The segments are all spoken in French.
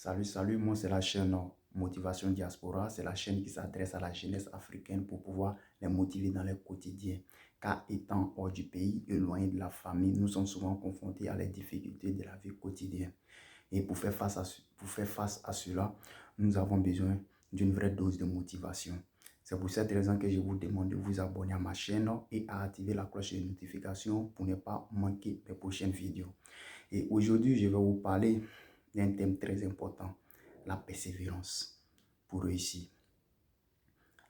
Salut, moi c'est la chaîne Motivation Diaspora, c'est la chaîne qui s'adresse à la jeunesse africaine pour pouvoir les motiver dans leur quotidien. Car étant hors du pays, éloigné de la famille, nous sommes souvent confrontés à les difficultés de la vie quotidienne. Et pour faire face à cela, nous avons besoin d'une vraie dose de motivation. C'est pour cette raison que je vous demande de vous abonner à ma chaîne et à activer la cloche de notification pour ne pas manquer les prochaines vidéos. Et aujourd'hui, je vais vous parler d'un thème très important, la persévérance pour réussir.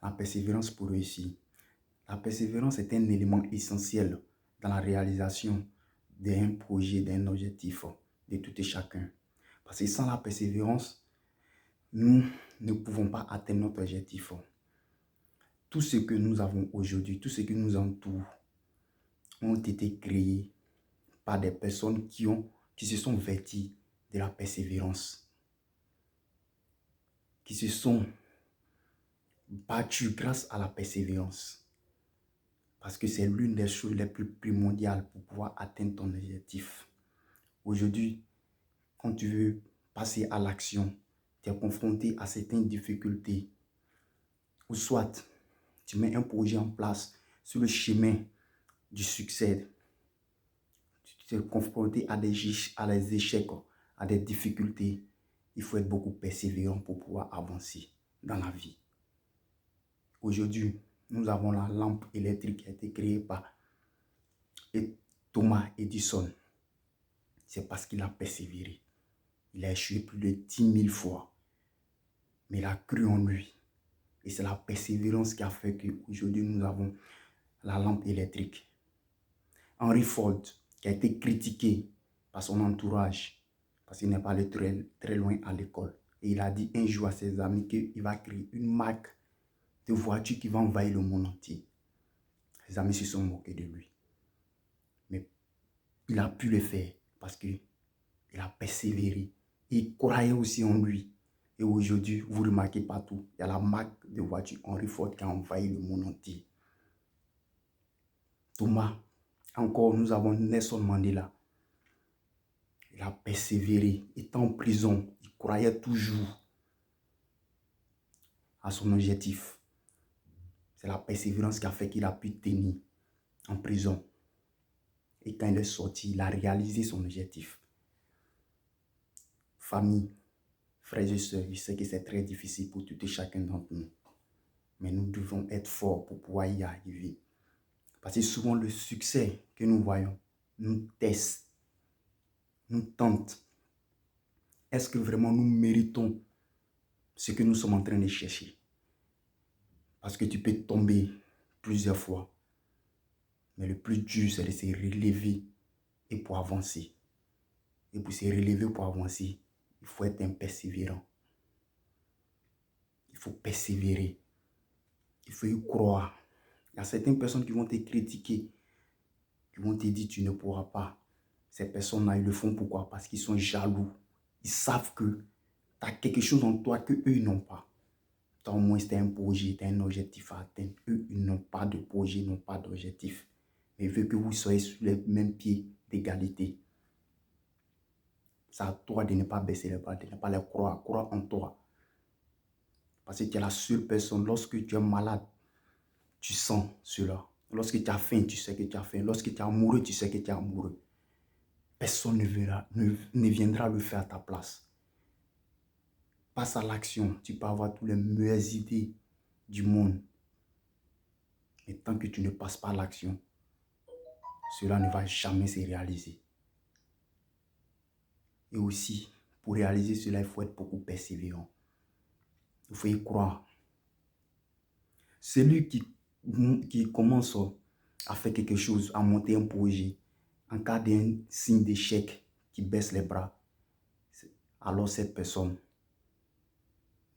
La persévérance pour réussir. La persévérance est un élément essentiel dans la réalisation d'un projet, d'un objectif de tout et chacun. Parce que sans la persévérance, nous ne pouvons pas atteindre notre objectif. Tout ce que nous avons aujourd'hui, tout ce qui nous entoure, ont été créés par des personnes qui se sont vêtues de la persévérance, qui se sont battues grâce à la persévérance. Parce que c'est l'une des choses les plus primordiales pour pouvoir atteindre ton objectif. Aujourd'hui, quand tu veux passer à l'action, tu es confronté à certaines difficultés. Ou soit, tu mets un projet en place sur le chemin du succès. Tu es confronté à des échecs, à des difficultés. Il faut être beaucoup persévérant pour pouvoir avancer dans la vie. Aujourd'hui, nous avons la lampe électrique qui a été créée par Thomas Edison. C'est parce qu'il a persévéré. Il a échoué plus de 10 000 fois. Mais il a cru en lui. Et c'est la persévérance qui a fait qu'aujourd'hui nous avons la lampe électrique. Henry Ford, qui a été critiqué par son entourage, parce qu'il n'est pas allé très loin à l'école. Et il a dit un jour à ses amis qu'il va créer une marque de voiture qui va envahir le monde entier. Ses amis se sont moqués de lui. Mais il a pu le faire parce qu'il a persévéré. Il croyait aussi en lui. Et aujourd'hui, vous remarquez partout, il y a la marque de voiture Henry Ford qui a envahi le monde entier. Thomas, encore, nous avons Nelson Mandela. Il a persévéré. Étant en prison, il croyait toujours à son objectif. C'est la persévérance qui a fait qu'il a pu tenir en prison. Et quand il est sorti, il a réalisé son objectif. Famille, frères et sœurs, je sais que c'est très difficile pour tout et chacun d'entre nous. Mais nous devons être forts pour pouvoir y arriver. Parce que souvent le succès que nous voyons nous teste, nous tente. Est-ce que vraiment nous méritons ce que nous sommes en train de chercher? Parce que tu peux tomber plusieurs fois. Mais le plus dur, c'est de se relever et pour avancer. Et pour se relever, pour avancer, il faut être un persévérant. Il faut persévérer. Il faut y croire. Il y a certaines personnes qui vont te critiquer, qui vont te dire tu ne pourras pas. Ces personnes-là, ils le font pourquoi? Parce qu'ils sont jaloux. Ils savent que tu as quelque chose en toi qu'eux, ils n'ont pas. Toi, au moins, tu as un projet, tu as un objectif à atteindre. Eux, ils n'ont pas de projet, ils n'ont pas d'objectif. Mais ils veulent que vous soyez sur les mêmes pieds d'égalité. C'est à toi de ne pas baisser les bras, de ne pas les croire. Croire en toi. Parce que tu es la seule personne, lorsque tu es malade, tu sens cela. Lorsque tu as faim, tu sais que tu as faim. Lorsque tu es amoureux, tu sais que tu es amoureux. Personne ne viendra le faire à ta place. Passe à l'action. Tu peux avoir toutes les meilleures idées du monde. Mais tant que tu ne passes pas à l'action, cela ne va jamais se réaliser. Et aussi, pour réaliser cela, il faut être beaucoup persévérant. Il faut y croire. Celui qui commence à faire quelque chose, à monter un projet, en cas d'un signe d'échec, qui baisse les bras, alors cette personne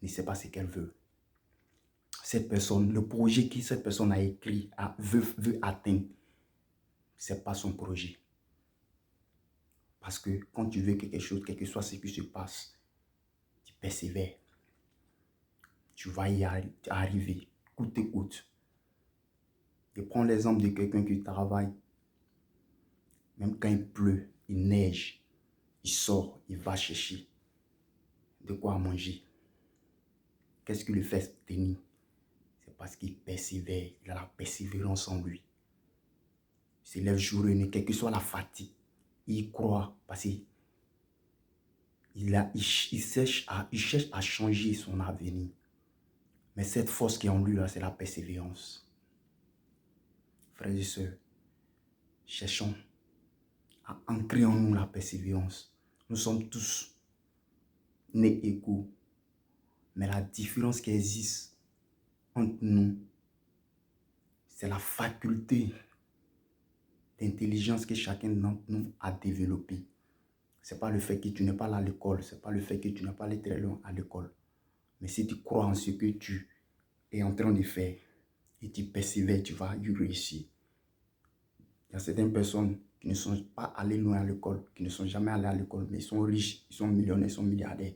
ne sait pas ce qu'elle veut. Cette personne, le projet que cette personne a écrit, veut atteindre, ce n'est pas son projet. Parce que quand tu veux quelque chose, quel que soit ce qui se passe, tu persévères. Tu vas y arriver, coûte que coûte. Je prends l'exemple de quelqu'un qui travaille. Même quand il pleut, il neige, il sort, il va chercher de quoi manger. Qu'est-ce qui le fait tenir? C'est parce qu'il persévère, il a la persévérance en lui. Il se lève jour et nuit, quelle que soit la fatigue. Il croit parce qu'il cherche à changer son avenir. Mais cette force qui est en lui, là, c'est la persévérance. Frères et sœurs, cherchons à ancrer en nous la persévérance. Nous sommes tous nés égaux. Mais la différence qui existe entre nous, c'est la faculté d'intelligence que chacun d'entre nous a développée. Ce n'est pas le fait que tu n'es pas là à l'école, ce n'est pas le fait que tu n'es pas allé très loin à l'école. Mais si tu crois en ce que tu es en train de faire et tu persévères, tu vas y réussir. Il y a certaines personnes qui ne sont pas allées loin à l'école, qui ne sont jamais allées à l'école, mais ils sont riches, ils sont millionnaires, ils sont milliardaires.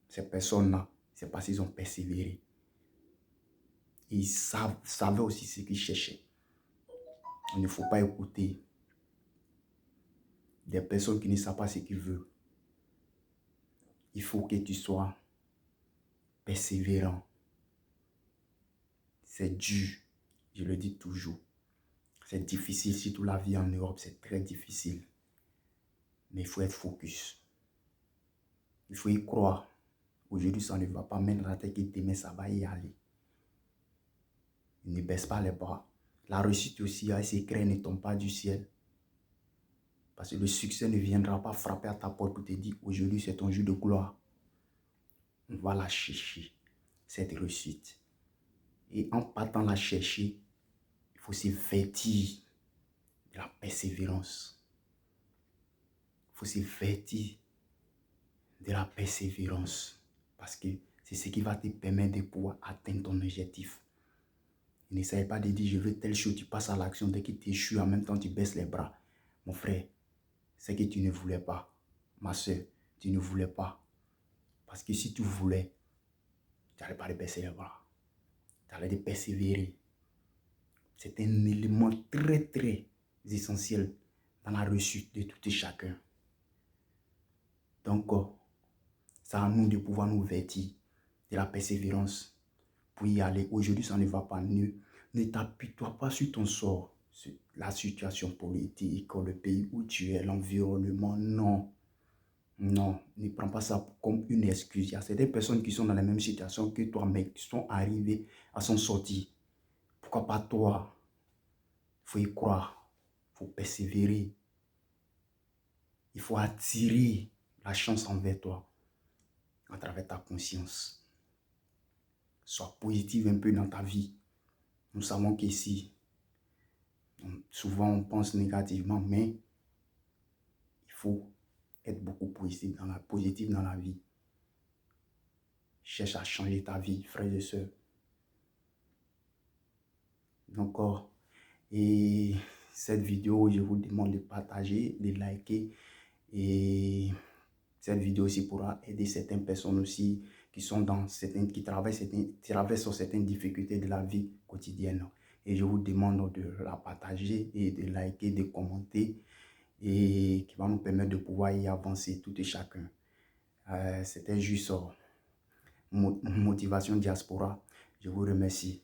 Ces personnes-là, c'est parce qu'ils ont persévéré. Et ils savaient aussi ce qu'ils cherchaient. Il ne faut pas écouter des personnes qui ne savent pas ce qu'ils veulent. Il faut que tu sois persévérant. C'est dur, je le dis toujours. C'est difficile, surtout la vie en Europe, c'est très difficile. Mais il faut être focus. Il faut y croire. Aujourd'hui, ça ne va pas mettre la tête que demain, ça va y aller. Ne baisse pas les bras. La réussite aussi, à ses craies ne tombe pas du ciel. Parce que le succès ne viendra pas frapper à ta porte pour te dire aujourd'hui c'est ton jour de gloire. On va la chercher, cette réussite. Et en partant la chercher, il faut se vêtir de la persévérance. Il faut se vêtir de la persévérance. Parce que c'est ce qui va te permettre de pouvoir atteindre ton objectif. N'essaye pas de dire je veux telle chose, tu passes à l'action, dès qu'il t'échoue, en même temps tu baisses les bras. Mon frère, c'est que tu ne voulais pas. Ma soeur, tu ne voulais pas. Parce que si tu voulais, tu n'allais pas de baisser les bras. Tu allais de persévérer. C'est un élément très, très essentiel dans la réussite de tout et chacun. Donc, c'est à nous de pouvoir nous vêtir de la persévérance pour y aller. Aujourd'hui, ça ne va pas. Ne t'appuie-toi pas sur ton sort, sur la situation politique, le pays où tu es, l'environnement. Non. Non, ne prends pas ça comme une excuse. Il y a certaines personnes qui sont dans la même situation que toi, mais qui sont arrivées à s'en sortir. Pourquoi pas toi? Il faut y croire. Il faut persévérer. Il faut attirer la chance envers toi à travers ta conscience. Sois positive un peu dans ta vie. Nous savons qu'ici, souvent on pense négativement, mais il faut être beaucoup positif dans la vie. Cherche à changer ta vie, frères et sœurs. Donc, et cette vidéo, je vous demande de partager, de liker. Et cette vidéo aussi pourra aider certaines personnes aussi qui sont dans qui traversent sur certaines difficultés de la vie quotidienne. Et je vous demande de la partager et de liker, de commenter et qui va nous permettre de pouvoir y avancer tout et chacun. C'était juste motivation diaspora. Je vous remercie.